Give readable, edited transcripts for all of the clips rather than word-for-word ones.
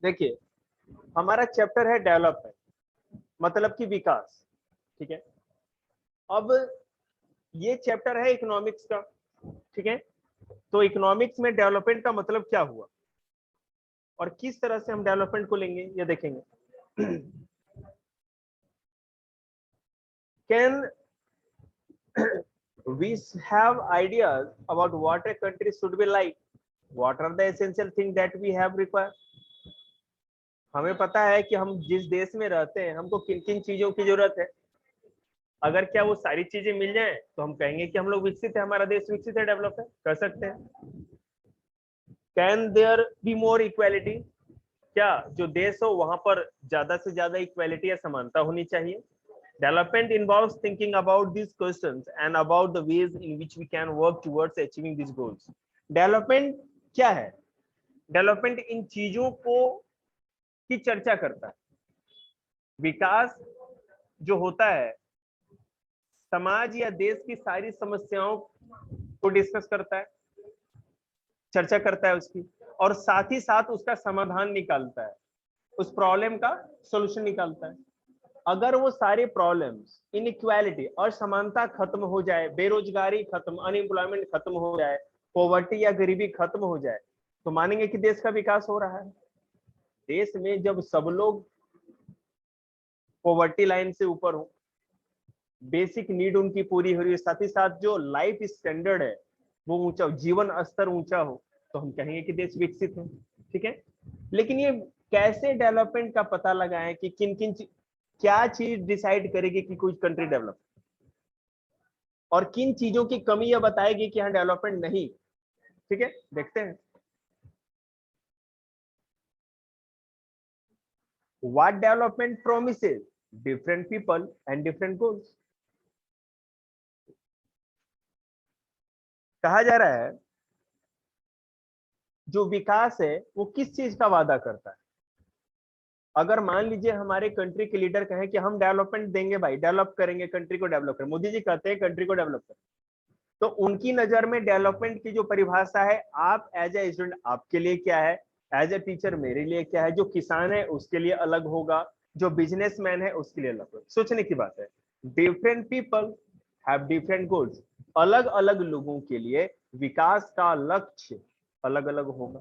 देखिए हमारा चैप्टर है डेवलपमेंट, मतलब कि विकास। ठीक है, अब ये चैप्टर है इकोनॉमिक्स का। ठीक है, तो इकोनॉमिक्स में डेवलपमेंट का मतलब क्या हुआ और किस तरह से हम डेवलपमेंट को लेंगे ये देखेंगे। Can we have ideas about what a country should be like, what are the essential things that we have required। हमें पता है कि हम जिस देश में रहते हैं हमको किन किन चीजों की जरूरत है। अगर क्या वो सारी चीजें मिल जाएं तो हम कहेंगे कि हम लोग विकसित है, हमारा देश विकसित है, डेवलप है, कर सकते हैं। Can there be more equality, क्या जो देश हो वहां पर ज्यादा से ज्यादा इक्वालिटी या समानता होनी चाहिए। Development involves thinking about these questions and about the ways in which we can work towards achieving these goals। Development क्या है? Development इन चीजों को की चर्चा करता है। विकास जो होता है समाज या देश की सारी समस्याओं को डिस्कस करता है, चर्चा करता है उसकी, और साथ ही साथ उसका समाधान निकालता है, उस प्रॉब्लम का सॉल्यूशन निकालता है। अगर वो सारे प्रॉब्लम्स, इनइक्वालिटी और समानता खत्म हो जाए, बेरोजगारी खत्म, अनएम्प्लॉयमेंट खत्म हो जाए, पॉवर्टी या गरीबी खत्म हो जाए, तो मानेंगे कि देश का विकास हो रहा है। देश में जब सब लोग पॉवर्टी लाइन से ऊपर हो, बेसिक नीड उनकी पूरी हो रही है, साथ ही साथ जो लाइफ स्टैंडर्ड है वो ऊंचा, जीवन स्तर ऊंचा हो, तो हम कहेंगे कि देश विकसित है। ठीक है, लेकिन ये कैसे डेवलपमेंट का पता लगाएं कि किन किन क्या चीज डिसाइड करेगी कि कोई कंट्री डेवलप, और किन चीजों की कमी यह बताएगी कि यहाँ डेवलपमेंट नहीं। ठीक है, देखते हैं। What development promises different people and different goals। कहा जा रहा है जो विकास है वो किस चीज का वादा करता है। अगर मान लीजिए हमारे कंट्री के लीडर कहें कि हम डेवलपमेंट देंगे भाई, डेवलप करेंगे, कंट्री को डेवलप करेंगे, मोदी जी कहते हैं कंट्री को डेवलप करें, तो उनकी नजर में डेवलपमेंट की जो परिभाषा है, आप एज ए स्टूडेंट आपके लिए क्या है, एज ए टीचर मेरे लिए क्या है, जो किसान है उसके लिए अलग होगा, जो बिजनेसमैन है उसके लिए अलग होगा। सोचने की बात है। Different people have different goals. अलग अलग लोगों के लिए विकास का लक्ष्य अलग अलग होगा।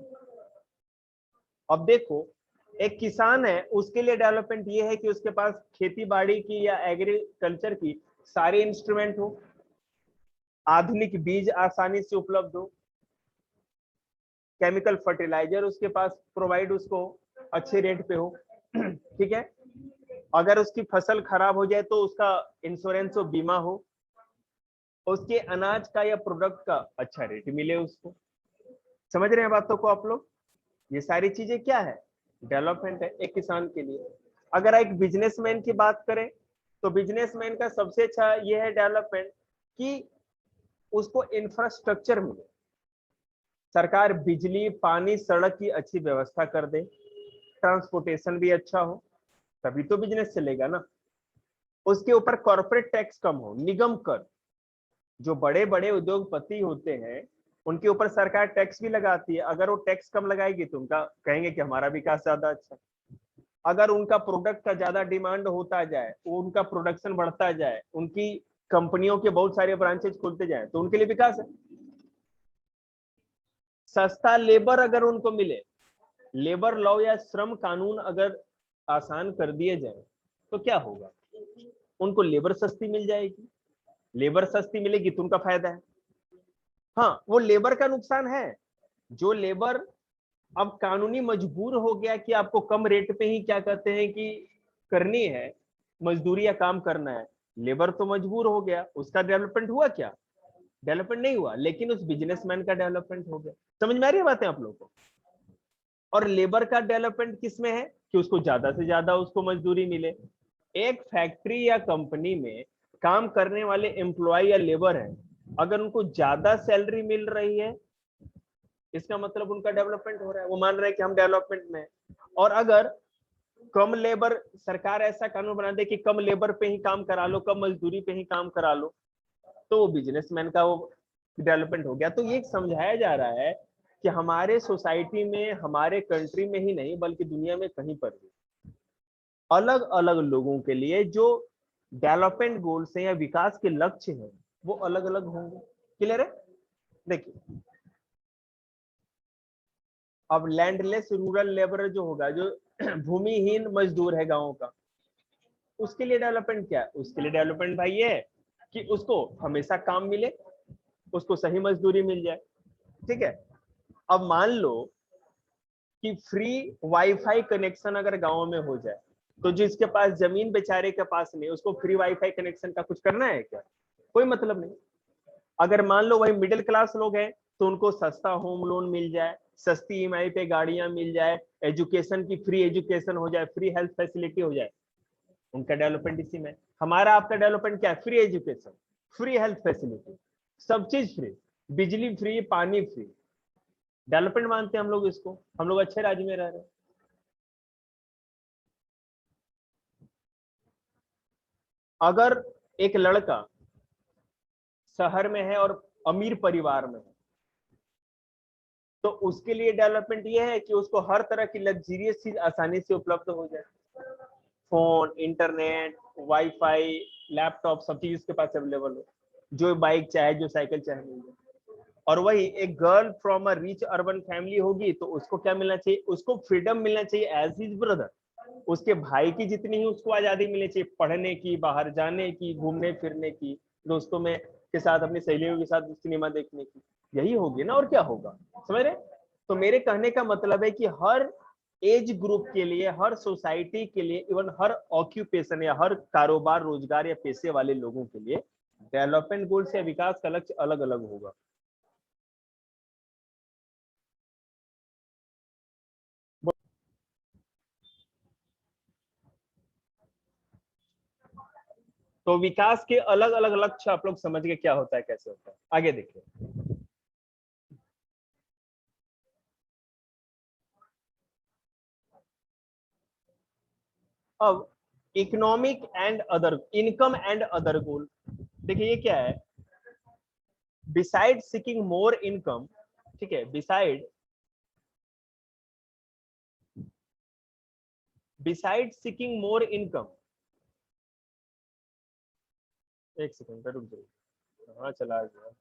अब देखो, एक किसान है उसके लिए डेवलपमेंट ये है कि उसके पास खेती बाड़ी की या एग्रीकल्चर की सारे इंस्ट्रूमेंट हो, आधुनिक बीज आसानी से उपलब्ध हो, केमिकल फर्टिलाइजर उसके पास प्रोवाइड उसको अच्छे रेट पे हो। ठीक है, अगर उसकी फसल खराब हो जाए तो उसका इंश्योरेंस हो, बीमा हो, उसके अनाज का या प्रोडक्ट का अच्छा रेट मिले उसको। समझ रहे हैं बातों को आप लोग? ये सारी चीजें क्या है, डेवलपमेंट है एक किसान के लिए। अगर एक बिजनेसमैन की बात करें तो बिजनेसमैन का सबसे अच्छा ये है डेवलपमेंट कि उसको इंफ्रास्ट्रक्चर मिले, सरकार बिजली, पानी, सड़क की अच्छी व्यवस्था कर दे, ट्रांसपोर्टेशन भी अच्छा हो, तभी तो बिजनेस चलेगा ना। उसके ऊपर कॉर्पोरेट टैक्स कम हो, निगम कर, जो बड़े बड़े उद्योगपति होते हैं उनके ऊपर सरकार टैक्स भी लगाती है, अगर वो टैक्स कम लगाएगी तो उनका कहेंगे कि हमारा विकास ज्यादा अच्छा। अगर उनका प्रोडक्ट का ज्यादा डिमांड होता जाए, उनका प्रोडक्शन बढ़ता जाए, उनकी कंपनियों के बहुत सारे ब्रांचेज खुलते जाए, तो उनके लिए विकास है। सस्ता लेबर अगर उनको मिले, लेबर लॉ या श्रम कानून अगर आसान कर दिए जाए तो क्या होगा, उनको लेबर सस्ती मिल जाएगी, लेबर सस्ती मिलेगी तो उनका फायदा है। हाँ, वो लेबर का नुकसान है, जो लेबर अब कानूनी मजबूर हो गया कि आपको कम रेट पे ही क्या कहते हैं कि करनी है मजदूरी या काम करना है, लेबर तो मजबूर हो गया, उसका डेवलपमेंट हुआ क्या, डेवलपमेंट नहीं हुआ, लेकिन उस बिजनेसमैन का डेवलपमेंट हो गया। समझ में आ रही है बातें आप लोगों को? और लेबर का डेवलपमेंट किस में है कि उसको ज्यादा से ज्यादा उसको मजदूरी मिले। एक फैक्ट्री या कंपनी में काम करने वाले एम्प्लॉय या लेबर है, अगर उनको ज्यादा सैलरी मिल रही है इसका मतलब उनका डेवलपमेंट हो रहा है, वो मान रहे हैं कि हम डेवलपमेंट में। और अगर कम लेबर, सरकार ऐसा कानून बना दे कि कम लेबर पे ही काम करा लो, कम मजदूरी पे ही काम करा लो, तो वो बिजनेसमैन का वो डेवलपमेंट हो गया। तो ये समझाया जा रहा है कि हमारे सोसाइटी में, हमारे कंट्री में ही नहीं बल्कि दुनिया में कहीं पर भी अलग अलग लोगों के लिए जो डेवलपमेंट गोल्स हैं या विकास के लक्ष्य हैं वो अलग अलग होंगे। क्लियर है? देखिए, अब लैंडलेस रूरल लेबर जो होगा, जो भूमिहीन मजदूर है गांवों का, उसके लिए डेवलपमेंट क्या है? उसके लिए डेवलपमेंट भाई ये है कि उसको हमेशा काम मिले, उसको सही मजदूरी मिल जाए। ठीक है, अब मान लो कि फ्री वाईफाई कनेक्शन अगर गांव में हो जाए, तो जिसके पास जमीन बेचारे के पास नहीं, उसको फ्री वाईफाई कनेक्शन का कुछ करना है क्या? कोई मतलब नहीं। अगर मान लो वही मिडिल क्लास लोग हैं तो उनको सस्ता होम लोन मिल जाए, सस्ती ईएमआई पे गाड़ियां मिल जाए, एजुकेशन की फ्री एजुकेशन हो जाए, फ्री हेल्थ फैसिलिटी हो जाए, उनका डेवलपमेंट इसी में। हमारा आपका डेवलपमेंट क्या है? Free education, free health facility, सब चीज फ्री, बिजली फ्री, पानी फ्री। डेवलपमेंट मानते हैं हम लोग इसको। हम लोग अच्छे राज्य में रह रहे हैं। अगर एक लड़का शहर में है और अमीर परिवार में है, तो उसके लिए डेवलपमेंट ये है कि उसको हर तरह की लग्जरियस चीज आसानी से उपलब्ध हो जाए। फोन, इंटरनेट, वाईफाई, लैपटॉप, सब चीज उसके पास अवेलेबल हो। जो बाइक चाहे, जो साइकिल चाहे मिल जाए। और वही एक girl from a rich urban family होगी तो उसको क्या मिलना चाहिए? उसको फ्रीडम मिलना चाहिए एज हिज ब्रदर। उसके भाई की जितनी ही उसको आजादी मिलनी चाहिए, पढ़ने की, बाहर जाने की, घूमने फिरने की, दोस्तों में के साथ, अपनी सहेलियों के साथ सिनेमा देखने की। यही होगी ना, और क्या होगा? समझ रहे? तो मेरे कहने का मतलब है कि हर एज ग्रुप के लिए, हर सोसाइटी के लिए, इवन हर ऑक्यूपेशन या हर कारोबार, रोजगार या पेशे वाले लोगों के लिए डेवलपमेंट गोल्स या विकास का लक्ष्य अलग अलग होगा। तो विकास के अलग अलग लक्ष्य आप लोग समझ गए क्या होता है, कैसे होता है। आगे देखिए। अब economic and other, income and other goal, देखिए ये क्या है? बिसाइड सीकिंग मोर इनकम, ठीक है, बिसाइड सीकिंग मोर इनकम, एक सेकंड रुक जाइए, हाँ चला गया।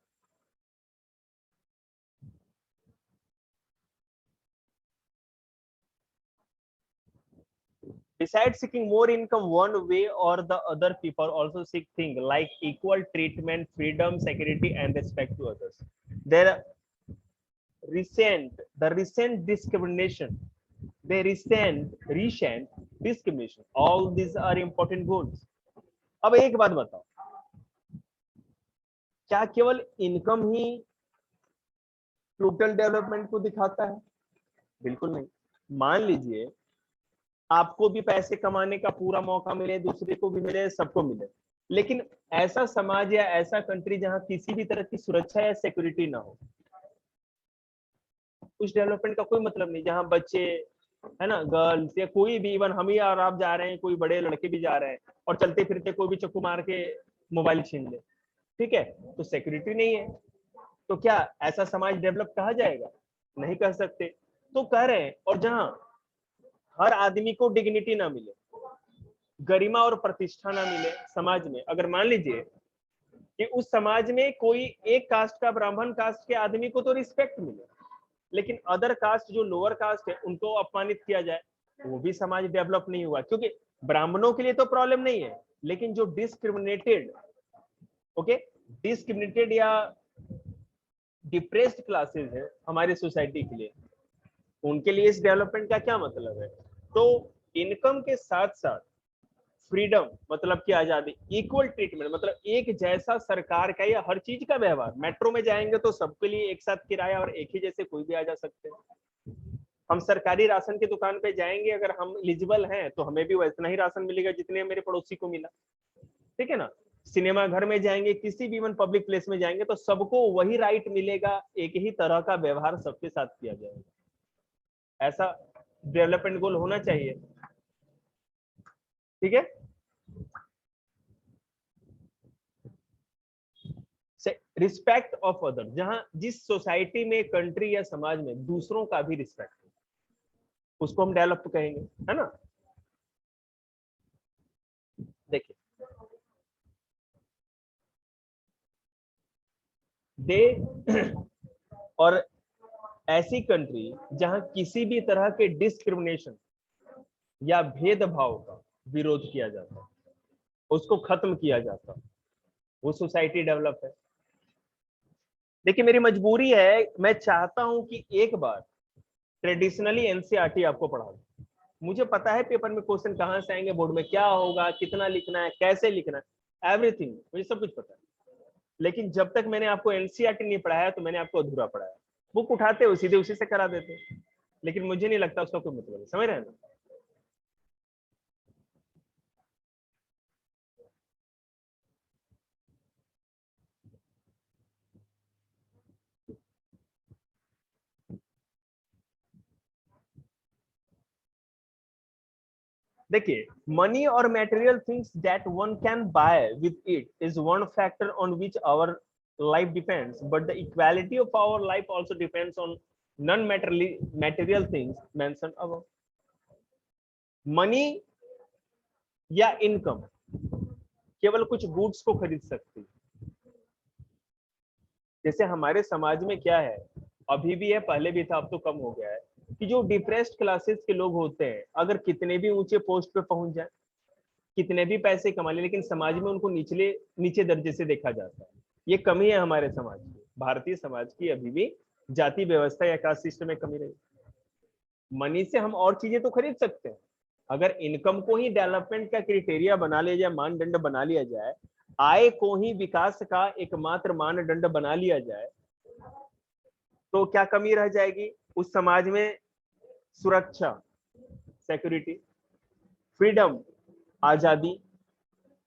Besides seeking more income, one way or the other, people also seek things like equal treatment, freedom, security, and respect to others. There recent discrimination, recent discrimination. All these are important goals. अब एक बात बताओ, क्या केवल income ही total development को दिखाता है? बिल्कुल नहीं। मान लीजिए आपको भी पैसे कमाने का पूरा मौका मिले, दूसरे को भी मिले, सबको मिले, लेकिन ऐसा समाज या ऐसा कंट्री जहां किसी भी तरह की सुरक्षा या सिक्योरिटी ना हो, उस डेवलपमेंट का कोई मतलब नहीं। जहां बच्चे, है ना, गर्ल्स या कोई भी, इवन हम ही और आप जा रहे हैं, कोई बड़े लड़के भी जा रहे हैं और चलते फिरते कोई भी चक्कू मार के मोबाइल छीन ले, ठीक है, तो सिक्योरिटी नहीं है, तो क्या ऐसा समाज डेवलप कहा जाएगा? नहीं कह सकते। तो कह रहे हैं, और जहां हर आदमी को डिग्निटी ना मिले, गरिमा और प्रतिष्ठा ना मिले समाज में, अगर मान लीजिए कि उस समाज में कोई एक कास्ट का, ब्राह्मण कास्ट के आदमी को तो रिस्पेक्ट मिले, लेकिन अदर कास्ट जो लोअर कास्ट है उनको अपमानित किया जाए, वो भी समाज डेवलप नहीं हुआ। क्योंकि ब्राह्मणों के लिए तो प्रॉब्लम नहीं है, लेकिन जो डिस्क्रिमिनेटेड, ओके, डिस्क्रिमिनेटेड या डिप्रेस्ड क्लासेस है हमारी सोसाइटी के लिए, उनके लिए इस डेवलपमेंट का क्या मतलब है? तो इनकम के साथ साथ फ्रीडम मतलब की आजादी, इक्वल ट्रीटमेंट मतलब एक जैसा सरकार का या हर चीज का व्यवहार। मेट्रो में जाएंगे तो सबके लिए एक साथ किराया और एक ही जैसे कोई भी आ जा सकते हैं। हम सरकारी राशन की दुकान पे जाएंगे, अगर हम एलिजिबल हैं तो हमें भी वैसा ही राशन मिलेगा जितने मेरे पड़ोसी को मिला, ठीक है ना। सिनेमा घर में जाएंगे, किसी भी इवन पब्लिक प्लेस में जाएंगे तो सबको वही राइट मिलेगा, एक ही तरह का व्यवहार सबके साथ किया जाएगा। ऐसा डेवलपमेंट गोल होना चाहिए, ठीक है। रिस्पेक्ट ऑफ अदर, जहां जिस सोसाइटी में, कंट्री या समाज में दूसरों का भी रिस्पेक्ट है, उसको हम डेवलप कहेंगे, है ना। देखिए, दे और ऐसी कंट्री जहां किसी भी तरह के डिस्क्रिमिनेशन या भेदभाव का विरोध किया जाता है, उसको खत्म किया जाता है, वो सोसाइटी डेवलप है। देखिए, मेरी मजबूरी है, मैं चाहता हूं कि एक बार ट्रेडिशनली एनसीईआरटी आपको पढ़ा दूं। मुझे पता है पेपर में क्वेश्चन कहां से आएंगे, बोर्ड में क्या होगा, कितना लिखना है, कैसे लिखना है, एवरीथिंग मुझे सब कुछ पता है। लेकिन जब तक मैंने आपको एनसीईआरटी नहीं पढ़ाया तो मैंने आपको अधूरा पढ़ाया। बुक उठाते हो सीधे उसी से करा देते, लेकिन मुझे नहीं लगता उसका कोई मतलब है, समझ रहे हैं ना। देखिए, मनी और material things that one can buy with it is one factor on which our life depends, but the equality of our life also depends on non material things mention above. Money या income केवल कुछ goods को खरीद सकती है। जैसे हमारे समाज में क्या है, अभी भी है, पहले भी था, अब तो कम हो गया है, कि जो डिप्रेस्ड क्लासेस के लोग होते हैं, अगर कितने भी ऊंचे पोस्ट पे पहुंच जाए, कितने भी पैसे कमा ले, लेकिन समाज में उनको नीचे दर्जे से देखा जाता है। ये कमी है हमारे समाज की, भारतीय समाज की, अभी भी जाति व्यवस्था या कास्ट सिस्टम में कमी रही। मनी से हम और चीजें तो खरीद सकते हैं। अगर इनकम को ही डेवलपमेंट का क्राइटेरिया बना लिया जाए, मानदंड बना लिया जाए, आय को ही विकास का एकमात्र मानदंड बना लिया जाए, तो क्या कमी रह जाएगी उस समाज में? सुरक्षा, सिक्योरिटी, फ्रीडम, आजादी,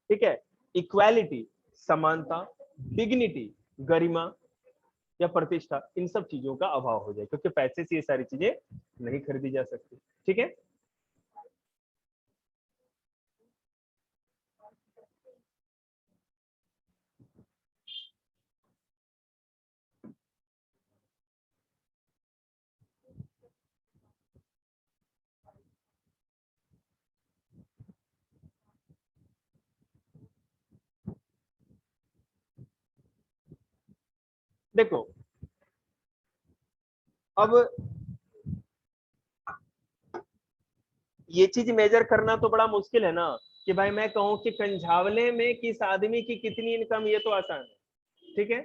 ठीक है, इक्वालिटी, समानता, डिग्निटी, गरिमा या प्रतिष्ठा, इन सब चीजों का अभाव हो जाए, क्योंकि पैसे से ये सारी चीजें नहीं खरीदी जा सकती। ठीक है, देखो, अब ये चीज मेजर करना तो बड़ा मुश्किल है ना, कि भाई मैं कहूं कि कंझावले में किस आदमी की कितनी इनकम, ये तो आसान है, ठीक है।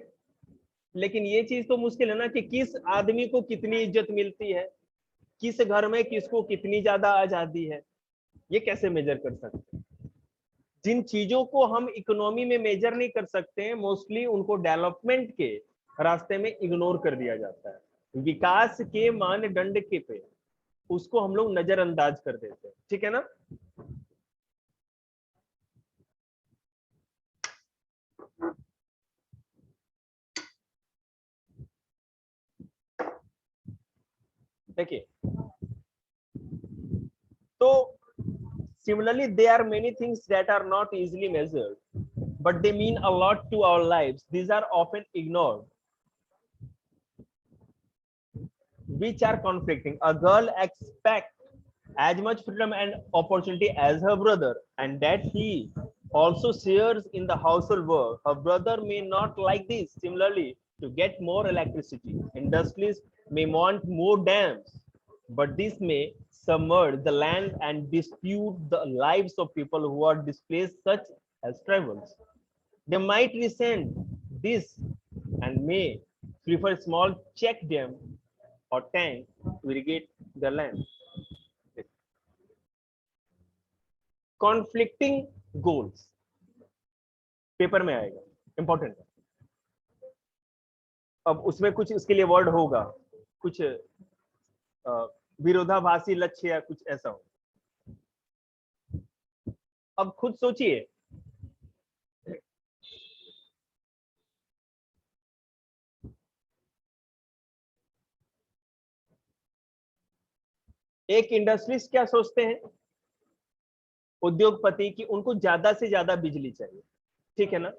लेकिन ये चीज तो मुश्किल है ना, कि किस आदमी को कितनी इज्जत मिलती है, किस घर में किसको कितनी ज्यादा आजादी है, ये कैसे मेजर कर सकते हैं? जिन चीजों को हम इकोनॉमी में मेजर नहीं कर सकते हैं, मोस्टली उनको डेवलपमेंट के रास्ते में इग्नोर कर दिया जाता है, विकास के मानदंड के पे उसको हम लोग नजरअंदाज कर देते हैं, ठीक है ना। देखिए, तो similarly there are many things that are not easily measured, but they mean a lot to our lives. These are often ignored, which are conflicting. A girl expects as much freedom and opportunity as her brother, and that he also shares in the household work. Her brother may not like this. Similarly, to get more electricity, industries may want more dams, but this may submerge the land and dispute the lives of people who are displaced, such as tribals. They might resent this and may prefer small check dam or tank to irrigate the land. Conflicting goals paper में आएगा, important है। अब उसमें कुछ इसके लिए word होगा, कुछ विरोधाभासी लक्ष्य या कुछ ऐसा हो। अब खुद सोचिए, एक इंडस्ट्रीज क्या सोचते हैं, उद्योगपति, कि उनको ज्यादा से ज्यादा बिजली चाहिए, ठीक है ना।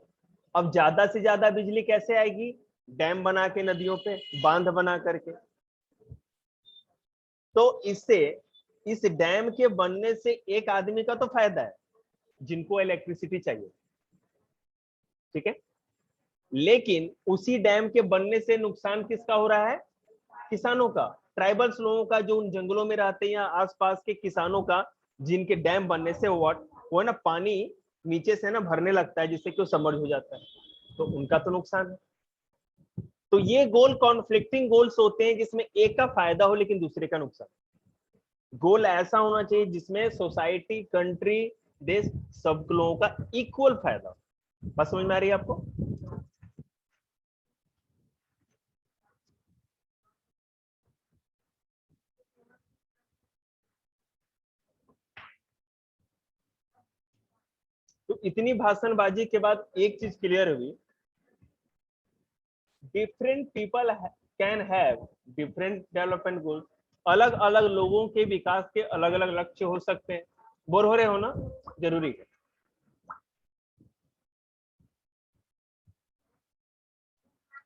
अब ज्यादा से ज्यादा बिजली कैसे आएगी? डैम बना के, नदियों पे बांध बना करके। तो इससे, इस डैम के बनने से एक आदमी का तो फायदा है, जिनको इलेक्ट्रिसिटी चाहिए, ठीक है। लेकिन उसी डैम के बनने से नुकसान किसका हो रहा है? किसानों का, ट्राइबल्स लोगों का, जो उन जंगलों में रहते हैं या आसपास के किसानों का, जिनके डैम बनने से वो ना पानी नीचे से ना भरने लगता है, जिससे कि वो सबमर्ज हो जाता है, तो उनका तो नुकसान है। तो ये गोल कॉन्फ्लिक्टिंग गोल्स होते हैं, जिसमें एक का फायदा हो लेकिन दूसरे का नुकसान। गोल ऐसा होना चाहिए जिसमें सोसाइटी, कंट्री, देश, सब लोगों का इक्वल फायदा। बस समझ में आ रही है आपको? तो इतनी भाषणबाजी के बाद एक चीज क्लियर हुई, different people can have different development goals. अलग अलग लोगों के विकास के अलग अलग लक्ष्य हो सकते हैं। बोर हो रहे हो ना? जरूरी है।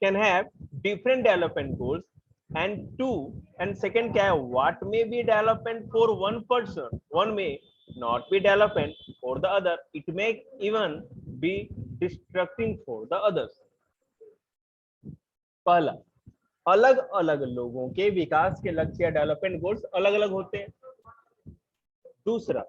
Can have different development goals, and two, and second क्या है, what may be development for one person, one may not be development for the other, it may even be destructing for the others. पहला, अलग अलग लोगों के विकास के लक्ष्य या डेवलपमेंट गोल्स अलग अलग होते हैं। दूसरा,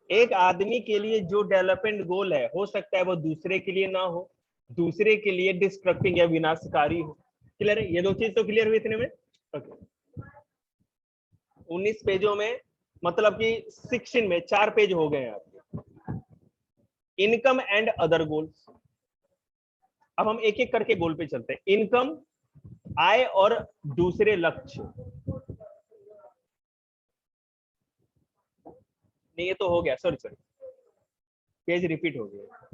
एक आदमी के लिए जो डेवलपमेंट गोल है, हो सकता है वो दूसरे के लिए ना हो, दूसरे के लिए डिस्ट्रक्टिंग या विनाशकारी हो। क्लियर है? ये दो चीज तो क्लियर हुई इतने में। ओके। 19 पेजों में, मतलब कि 16 में 4 पेज हो गए हैं आपके। Income and other goals. अब हम एक एक करके गोल पे चलते हैं। इनकम, आय और दूसरे लक्ष्य। नहीं, ये तो हो गया, सॉरी सॉरी, पेज रिपीट हो गया।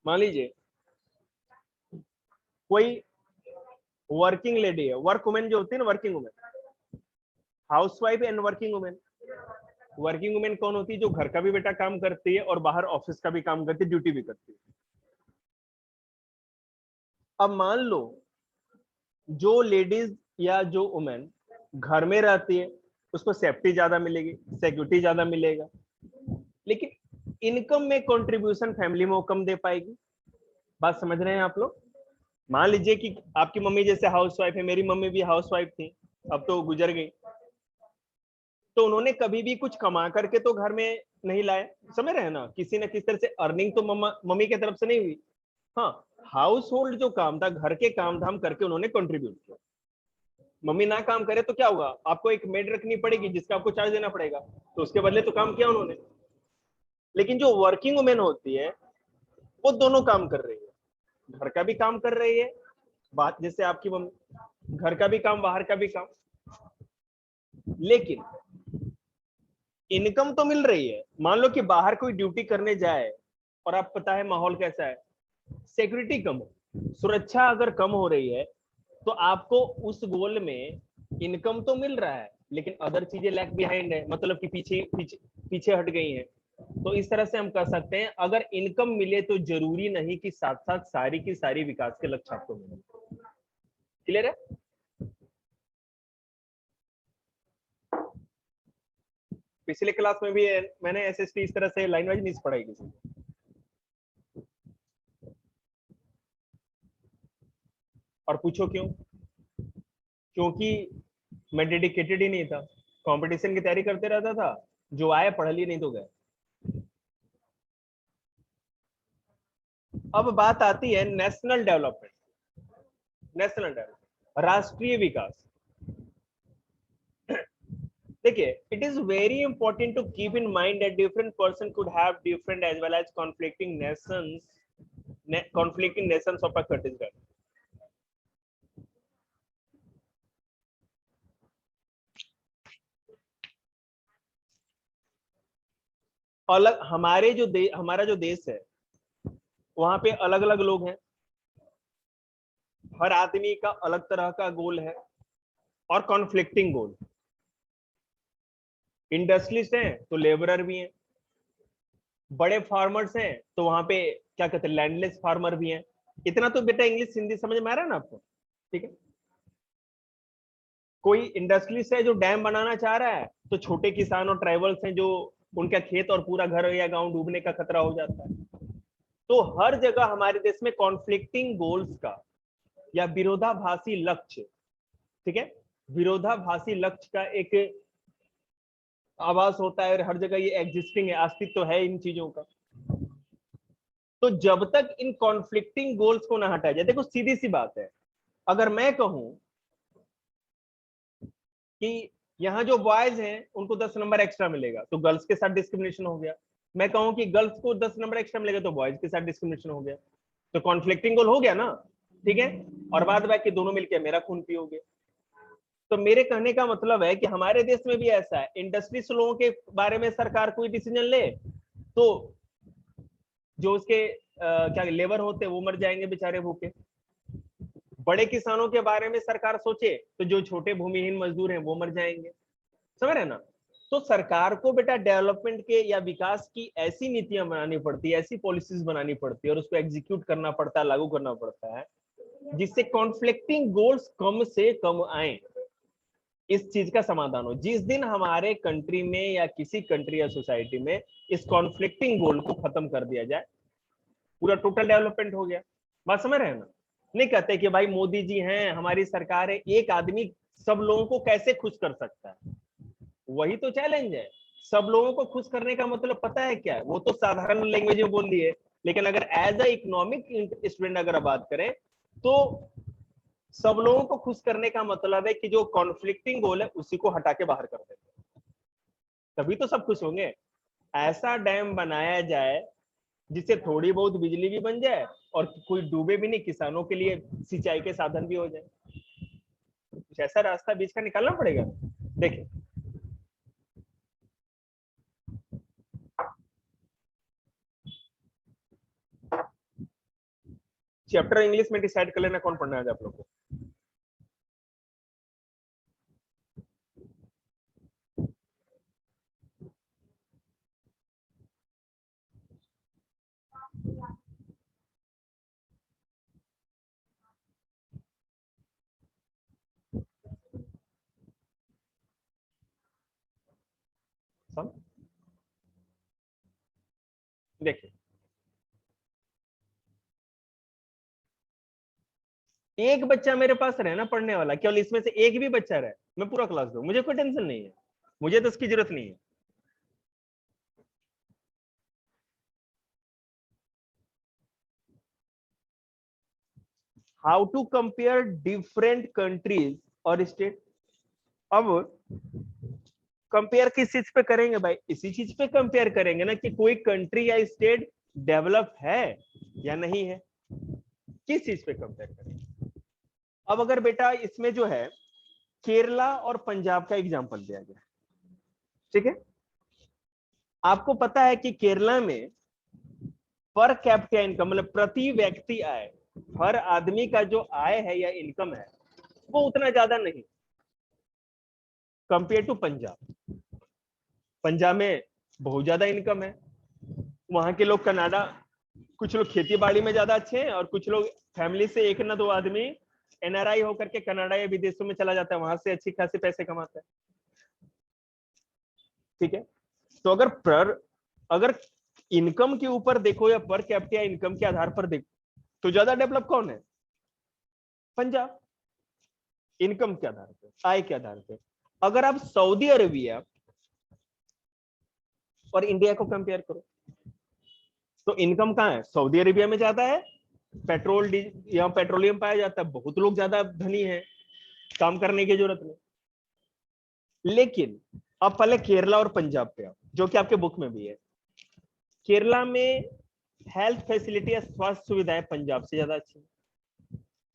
मान लीजिए कोई वर्किंग लेडी है, वर्क वुमेन जो होती है ना, working women, housewife and working women. Working women कौन होती है? जो घर का भी बेटा काम करती है और बाहर ऑफिस का भी काम करती है, ड्यूटी भी करती है। अब मान लो जो लेडीज या जो वुमेन घर में रहती है, उसको सेफ्टी ज्यादा मिलेगी, सिक्योरिटी ज्यादा मिलेगा, लेकिन इनकम में कंट्रीब्यूशन फैमिली में वो कम दे पाएगी। बात समझ रहे हैं आप लोग? मान लीजिए कि आपकी मम्मी जैसे हाउसवाइफ है, मेरी मम्मी भी हाउसवाइफ थी, अब तो गुजर गई, तो उन्होंने कभी भी कुछ कमा करके तो घर में नहीं लाए। समझ रहे हैं ना? किसी न किसी तरह से अर्निंग तो मम्मी की तरफ से नहीं हुई। हाँ, हाउस होल्ड जो काम था, घर के काम धाम करके उन्होंने कंट्रीब्यूट किया। मम्मी ना काम करे तो क्या होगा? आपको एक मेड रखनी पड़ेगी जिसका आपको चार्ज देना पड़ेगा, तो उसके बदले तो काम किया उन्होंने। लेकिन जो वर्किंग वुमेन होती है, वो दोनों काम कर रही है, घर का भी काम कर रही है, बात जैसे आपकी मम्मी, घर का भी काम, बाहर का भी काम, लेकिन इनकम तो मिल रही है। मान लो कि बाहर कोई ड्यूटी करने जाए और आप पता है माहौल कैसा है, सिक्योरिटी कम हो, सुरक्षा अगर कम हो रही है, तो आपको उस गोल में इनकम तो मिल रहा है, लेकिन अदर चीजें लैग बिहाइंड है, मतलब कि पीछे पीछे पीछे हट गई हैं। तो इस तरह से हम कह सकते हैं, अगर इनकम मिले तो जरूरी नहीं कि साथ साथ सारी की सारी विकास के लक्ष्य आपको मिले। क्लियर है? पिछले क्लास में भी मैंने एसएसटी इस तरह से लाइन वाइज नहीं पढ़ाई किसी को। और पूछो क्यों? क्योंकि मैं डेडिकेटेड ही नहीं था, कंपटीशन की तैयारी करते रहता था, जो आए पढ़ लिए, नहीं तो गए। अब बात आती है नेशनल डेवलपमेंट, राष्ट्रीय विकास। देखिए, it is very important to keep in mind that different person could have different as well as conflicting nations of a country। अलग हमारा जो देश है, वहां पे अलग अलग लोग हैं, हर आदमी का अलग तरह का गोल है और कॉन्फ्लिक्टिंग गोल। इंडस्ट्रियलिस्ट हैं तो लेबरर भी हैं, बड़े फार्मर्स हैं तो वहां पे क्या कहते हैं लैंडलेस फार्मर भी हैं। इतना तो बेटा इंग्लिश हिंदी समझ में आ रहा है ना आपको? ठीक है। कोई इंडस्ट्रियलिस्ट है जो डैम बनाना चाह रहा है, तो छोटे किसान और ट्राइबल्स हैं जो उनका खेत और पूरा घर या गांव डूबने का खतरा हो जाता है। तो हर जगह हमारे देश में कॉन्फ्लिक्टिंग गोल्स का या विरोधाभासी लक्ष्य, ठीक है, विरोधाभासी लक्ष्य का एक आवाज होता है और हर जगह ये एग्जिस्टिंग है, अस्तित्व तो है इन चीजों का। तो जब तक इन कॉन्फ्लिक्टिंग गोल्स को ना हटाया जाए, देखो सीधी सी बात है, अगर मैं कहूं कि यहाँ जो बॉयज हैं उनको 10 नंबर एक्स्ट्रा मिलेगा तो गर्ल्स के साथ डिस्क्रिमिनेशन हो गया। मैं कहूं कि गर्ल्स को 10 नंबर एक्स्ट्रा मिलेगा तो बॉयज के साथ डिस्क्रिमिनेशन हो गया। तो कॉन्फ्लिक्टिंग गोल हो गया ना, ठीक है, और बाद बाकी दोनों मिलकर मेरा खून पियोगे। तो मेरे कहने का मतलब है कि हमारे देश में भी ऐसा है, इंडस्ट्रीज लोगों के बारे में सरकार कोई डिसीजन ले तो जो उसके क्या लेबर होते वो मर जाएंगे बेचारे भूखे। बड़े किसानों के बारे में सरकार सोचे तो जो छोटे भूमिहीन मजदूर हैं वो मर जाएंगे। समझ रहे ना? तो सरकार को बेटा डेवलपमेंट के या विकास की ऐसी नीतियां बनानी पड़ती है, ऐसी पॉलिसीज बनानी पड़ती है और उसको एग्जीक्यूट करना पड़ता है, लागू करना पड़ता है, जिससे कॉन्फ्लिक्टिंग गोल्स कम से कम आए, इस चीज का समाधान हो। जिस दिन हमारे कंट्री में या किसी कंट्री या सोसाइटी में इस कॉन्फ्लिक्टिंग गोल को खत्म कर दिया जाए, पूरा टोटल डेवलपमेंट हो गया। बात समझ रहे हैं ना? नहीं कहते कि भाई मोदी जी हैं, हमारी सरकार है, एक आदमी सब लोगों को कैसे खुश कर सकता है? वही तो चैलेंज है। सब लोगों को खुश करने का मतलब पता है क्या है? वो तो साधारण लैंग्वेज में बोल दिए, लेकिन अगर एज अ इकोनॉमिक स्टूडेंट अगर बात करें तो सब लोगों को खुश करने का मतलब है कि जो कॉन्फ्लिक्टिंग गोल है उसी को हटा के बाहर कर देते, तभी तो सब खुश होंगे। ऐसा डैम बनाया जाए जिससे थोड़ी बहुत बिजली भी बन जाए और कोई डूबे भी नहीं, किसानों के लिए सिंचाई के साधन भी हो जाए। कुछ ऐसा रास्ता बीच का निकालना पड़ेगा। देखिए, चैप्टर इंग्लिश में डिसाइड कर लेना कौन पढ़ना है आप लोग को। देखिए, एक बच्चा मेरे पास रहे ना पढ़ने वाला, केवल इसमें से एक भी बच्चा रहे, मैं पूरा क्लास दूं, मुझे कोई टेंशन नहीं है, मुझे तो इसकी जरूरत नहीं है। How to compare different countries और स्टेट। अब कंपेयर किस चीज पे करेंगे भाई? इसी चीज पे कंपेयर करेंगे ना कि कोई कंट्री या स्टेट डेवलप है या नहीं है, किस चीज पे कंपेयर करेंगे। अब अगर बेटा इसमें जो है केरला और पंजाब का एग्जांपल दिया गया, ठीक है, आपको पता है कि केरला में पर कैपिटा इनकम मतलब प्रति व्यक्ति आय, हर आदमी का जो आय है या इनकम है वो उतना ज्यादा नहीं कंपेयर टू पंजाब। पंजाब में बहुत ज्यादा इनकम है, वहां के लोग कनाडा, कुछ लोग खेती बाड़ी में ज्यादा अच्छे हैं और कुछ लोग फैमिली से एक ना दो आदमी एनआरआई होकर के कनाडा या विदेशों में चला जाता है, वहां से अच्छी खासी पैसे कमाता है। ठीक है, तो अगर इनकम के ऊपर देखो या पर कैपिटा इनकम के आधार पर देखो तो ज्यादा डेवलप कौन है? पंजाब। इनकम के आधार पर, आय के आधार पर। अगर आप सऊदी अरेबिया और इंडिया को कंपेयर करो, तो इनकम कहाँ है? सऊदी अरेबिया में ज्यादा है, पेट्रोल यहाँ पेट्रोलियम पाया जाता है, बहुत लोग ज्यादा धनी है, काम करने की जरूरत नहीं। लेकिन अब पहले केरला और पंजाब पे आओ, जो कि आपके बुक में भी है। केरला में हेल्थ फैसिलिटी या स्वास्थ्य सुविधाएं पंजाब से ज्यादा अच्छी है।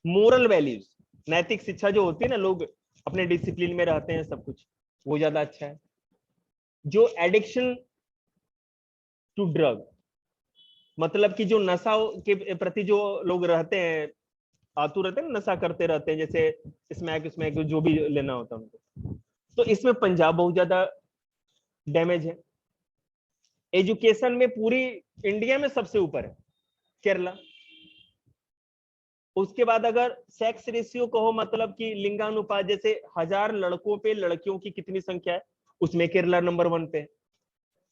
मोरल वैल्यूज, नैतिक शिक्षा जो होती है ना, लोग अपने डिसिप्लिन में रहते हैं, सब कुछ वो ज्यादा अच्छा है। जो एडिक्शन टू ड्रग, मतलब कि जो नशा के प्रति जो लोग रहते हैं, आतुर रहते हैं, नशा करते रहते हैं, जैसे स्मैक स्मैक जो भी लेना होता है उनको, तो इसमें पंजाब बहुत ज्यादा डैमेज है। एजुकेशन में पूरी इंडिया में सबसे ऊपर है केरला। उसके बाद अगर सेक्स रेशियो कहो, मतलब कि लिंगानुपात, जैसे 1000 लड़कों पे लड़कियों की कितनी संख्या है, उसमें केरला नंबर 1 पे है।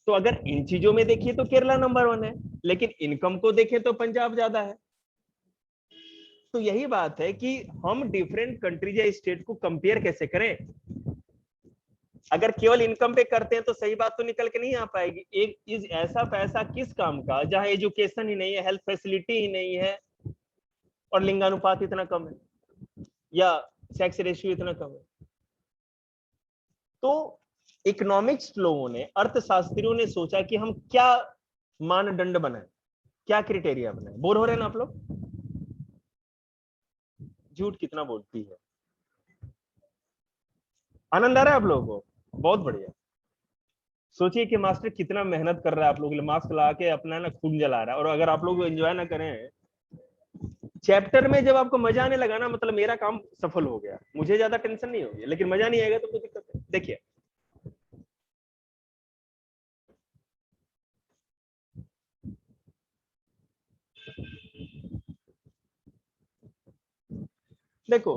तो अगर इन चीजों में देखिए तो केरला नंबर 1 है, लेकिन इनकम को देखें तो पंजाब ज्यादा है। तो यही बात है कि हम डिफरेंट कंट्रीज या स्टेट को कंपेयर कैसे करें। अगर केवल इनकम पे करते हैं तो सही बात तो निकल के नहीं आ पाएगी। एक इज ऐसा पैसा किस काम का जहां एजुकेशन ही नहीं है, हेल्थ फैसिलिटी ही नहीं है, और लिंगानुपात इतना कम है, या सेक्स रेशियो इतना कम है। तो इकोनॉमिक्स लोगों ने, अर्थशास्त्रियों ने सोचा कि हम क्या मानदंड बनाए, क्या क्राइटेरिया बनाए। बोर हो रहे हैं ना आप लोग? झूठ कितना बोलती है। आनंद आ रहा है आप लोगों को? बहुत बढ़िया। सोचिए कि मास्टर कितना मेहनत कर रहा है आप लोगों के लिए, मास्क ला के अपना ना खून जला रहा है, और अगर आप लोग एंजॉय ना करें चैप्टर में, जब आपको मजा आने लगा ना, मतलब मेरा काम सफल हो गया, मुझे ज्यादा टेंशन नहीं होगी। लेकिन मजा नहीं आएगा तो कोई दिक्कत है। देखिए देखो,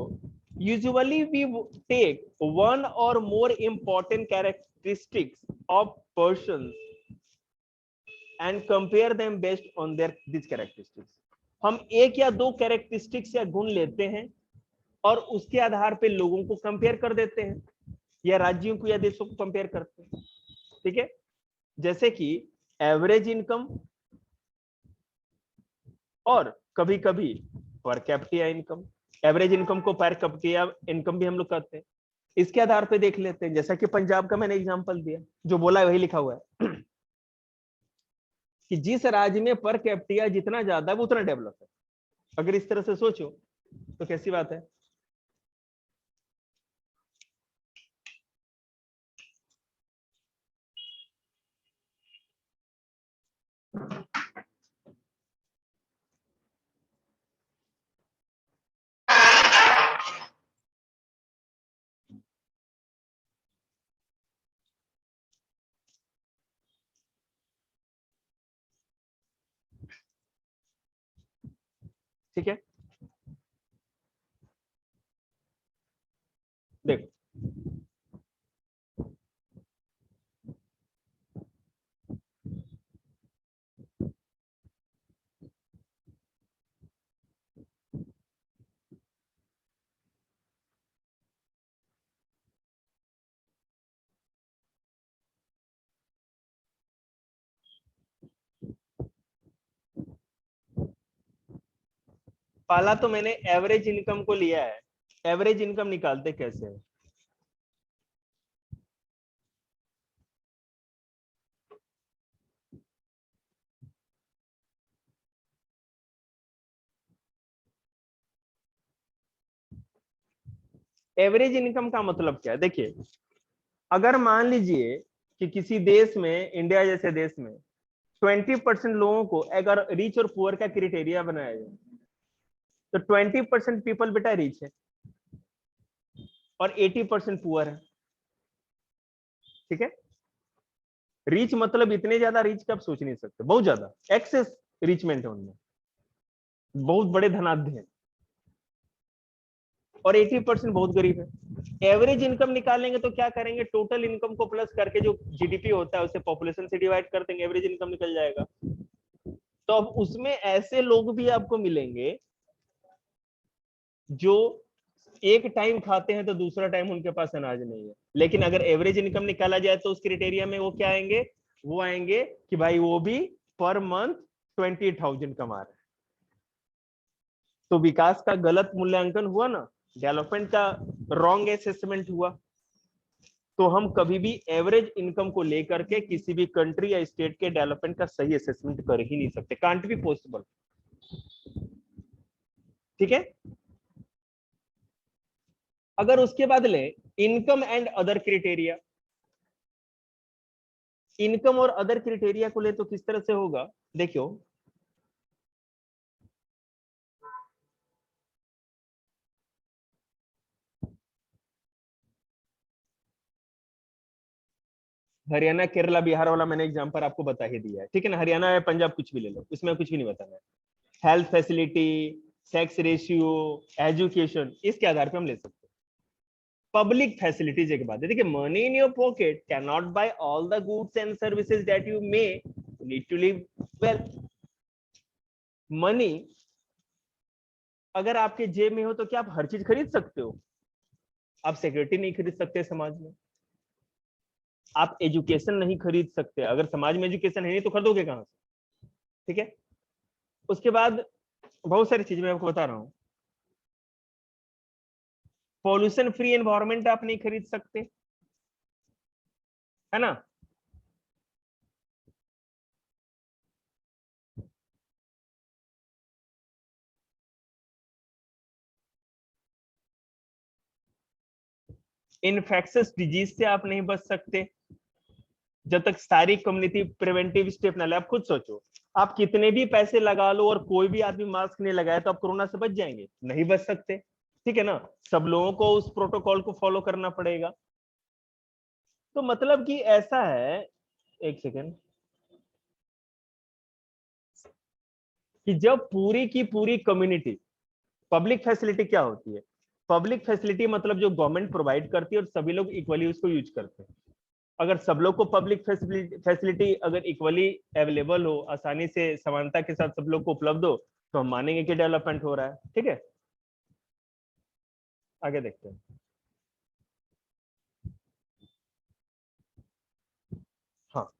यूजुअली वी टेक वन और more important characteristics of person and compare them based on their this characteristics. हम एक या दो कैरेक्टरिस्टिक्स या गुण लेते हैं और उसके आधार पे लोगों को कंपेयर कर देते हैं, या राज्यों को या देशों को कंपेयर करते हैं। ठीक है? जैसे कि एवरेज इनकम, और कभी कभी per capita income. Average income को पर कैपिटा इनकम भी हम लोग कहते हैं। इसके आधार पे देख लेते हैं, जैसा कि पंजाब का मैंने एग्जांपल दिया, जो बोला है वही लिखा हुआ है कि जिस राज्य में पर कैपिटा जितना ज्यादा है वो उतना डेवलप है। अगर इस तरह से सोचो तो कैसी बात है। ठीक है, देखो पहला तो मैंने एवरेज इनकम को लिया है। एवरेज इनकम निकालते कैसे है? एवरेज इनकम का मतलब क्या है? देखिए, अगर मान लीजिए कि किसी देश में, इंडिया जैसे देश में 20% लोगों को अगर रिच और पुअर का क्राइटेरिया बनाया जाए, तो 20% पीपल बेटा रिच है और 80% पुअर है। ठीक है? रिच मतलब इतने ज्यादा रिच का आप सोच नहीं सकते, बहुत ज्यादा एक्सेस रिचमेंट है उनमें, बहुत बड़े धनाढ्य हैं। और 80% बहुत गरीब है। एवरेज इनकम निकालेंगे तो क्या करेंगे? टोटल इनकम को प्लस करके जो जीडीपी होता है उसे पॉपुलेशन से डिवाइड कर देंगे, एवरेज इनकम निकल जाएगा। तो अब उसमें ऐसे लोग भी आपको मिलेंगे जो एक टाइम खाते हैं तो दूसरा टाइम उनके पास अनाज नहीं है। लेकिन अगर एवरेज इनकम निकाला जाए तो उस क्राइटेरिया में वो क्या आएंगे? वो आएंगे कि भाई वो भी पर मंथ 20,000 कमा रहे हैं, तो विकास का गलत मूल्यांकन हुआ ना, डेवलपमेंट का रॉन्ग असेसमेंट हुआ। तो हम कभी भी एवरेज इनकम को लेकर के किसी भी कंट्री या स्टेट के डेवलपमेंट का सही असेसमेंट कर ही नहीं सकते, कांट बी पॉसिबल। ठीक है, अगर उसके बाद ले income and other criteria, income और अदर क्राइटेरिया को ले तो किस तरह से होगा, देखियो हरियाणा केरला बिहार वाला मैंने एग्जांपल आपको बता ही दिया है, ठीक है ना। हरियाणा या पंजाब कुछ भी ले लो, इसमें कुछ भी नहीं बताना है। Health facility, sex ratio, education, इसके आधार पे हम ले सकते हैं। पब्लिक फैसिलिटीज एक बात है, देखिए money in your pocket can not buy all the goods and services that you may need to live well. Money अगर आपके जेब में हो तो क्या आप हर चीज खरीद सकते हो? आप सिक्योरिटी नहीं खरीद सकते समाज में, आप एजुकेशन नहीं खरीद सकते, अगर समाज में एजुकेशन है नहीं तो खरीदोगे कहां से? ठीक है, उसके बाद बहुत सारी चीजें मैं आपको बता रहा हूं। पॉल्यूशन फ्री एनवायरनमेंट आप नहीं खरीद सकते, है ना। इन्फेक्शियस डिजीज से आप नहीं बच सकते जब तक सारी कम्युनिटी प्रिवेंटिव स्टेप ना ले। आप खुद सोचो, आप कितने भी पैसे लगा लो और कोई भी आदमी मास्क नहीं लगाया तो आप कोरोना से बच जाएंगे? नहीं बच सकते, ठीक है ना। सब लोगों को उस प्रोटोकॉल को फॉलो करना पड़ेगा। तो मतलब कि ऐसा है, एक सेकेंड, कि जब पूरी की पूरी कम्युनिटी, पब्लिक फैसिलिटी क्या होती है? पब्लिक फैसिलिटी मतलब जो गवर्नमेंट प्रोवाइड करती है और सभी लोग इक्वली उसको यूज करते हैं। अगर सब लोग को पब्लिक फैसिलिटी अगर इक्वली अवेलेबल हो, आसानी से समानता के साथ सब लोग को उपलब्ध हो, तो हम मानेंगे कि डेवलपमेंट हो रहा है। ठीक है, आगे देखते हैं। हाँ,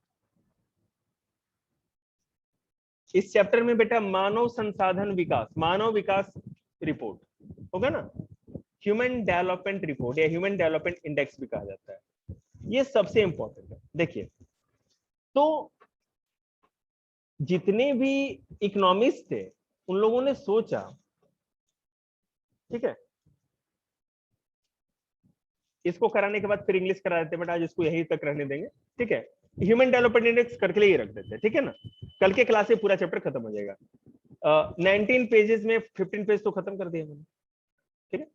इस चैप्टर में बेटा मानव संसाधन विकास, मानव विकास रिपोर्ट होगा ना, ह्यूमन डेवलपमेंट रिपोर्ट या ह्यूमन डेवलपमेंट इंडेक्स भी कहा जाता है, ये सबसे इंपॉर्टेंट है। देखिए, तो जितने भी इकोनॉमिस्ट थे उन लोगों ने सोचा, ठीक है, इसको कराने के बाद फिर इंग्लिश करा देते, बट आज इसको यहीं तक रहने देंगे। ठीक है, ह्यूमन डेवलपमेंट इंडेक्स करके लिए रख देते हैं, ठीक है ना। कल के क्लास से पूरा चैप्टर खत्म हो जाएगा। 19 पेजेस में 15 पेज तो खत्म कर दिया मैंने, ठीक है।